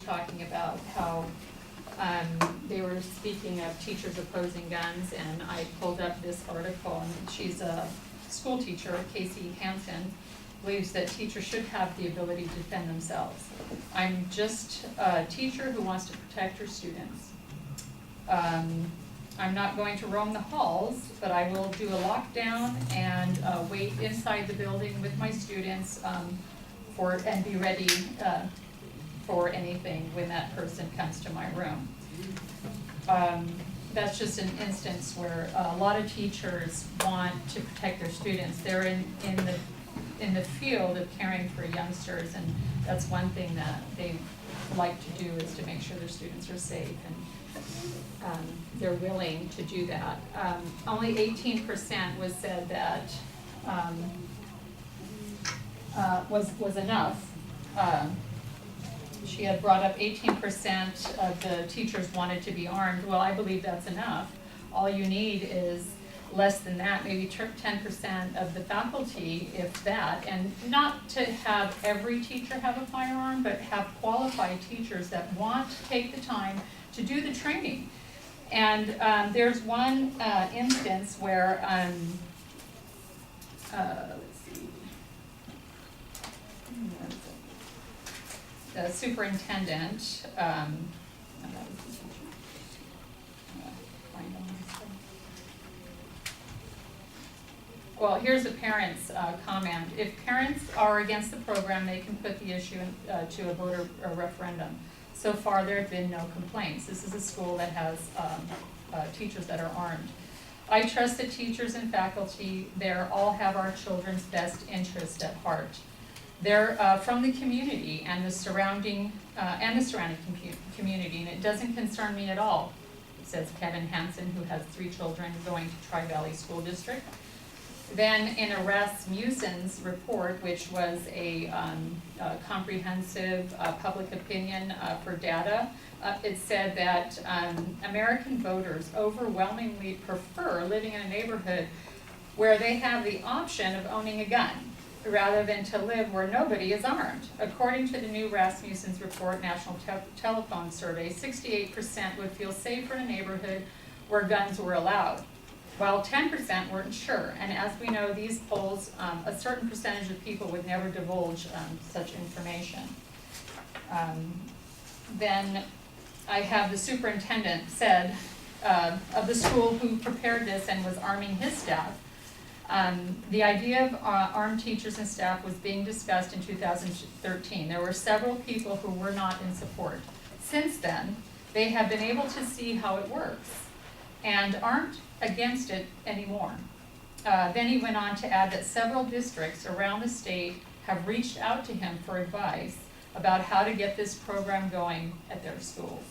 talking about how they were speaking of teachers opposing guns, and I pulled up this article, and she's a school teacher, Casey Hansen, believes that teachers should have the ability to defend themselves. I'm just a teacher who wants to protect her students. I'm not going to roam the halls, but I will do a lockdown and wait inside the building with my students and be ready for anything when that person comes to my room. That's just an instance where a lot of teachers want to protect their students. They're in the field of caring for youngsters, and that's one thing that they like to do, is to make sure their students are safe, and they're willing to do that. Only 18% was said that was enough. She had brought up 18% of the teachers wanted to be armed. Well, I believe that's enough. All you need is less than that, maybe 10% of the faculty, if that, and not to have every teacher have a firearm, but have qualified teachers that want to take the time to do the training. And there's one instance where, let's see, the superintendent, well, here's a parent's comment. If parents are against the program, they can put the issue to a voter referendum. So far, there have been no complaints. This is a school that has teachers that are armed. I trust that teachers and faculty there all have our children's best interest at heart. They're from the community and the surrounding community, and it doesn't concern me at all, says Kevin Hansen, who has 3 children going to Tri-Valley School District. Then in Rasmussen's report, which was a comprehensive public opinion for data, it said that American voters overwhelmingly prefer living in a neighborhood where they have the option of owning a gun, rather than to live where nobody is armed. According to the new Rasmussen's report, National Telephone Survey, 68% would feel safer in a neighborhood where guns were allowed, while 10% weren't sure. And as we know, these polls, a certain percentage of people would never divulge such information. Then I have the superintendent said of the school who prepared this and was arming his staff. The idea of armed teachers and staff was being discussed in 2013. There were several people who were not in support. Since then, they have been able to see how it works and aren't against it anymore. Then he went on to add that several districts around the state have reached out to him for advice about how to get this program going at their schools.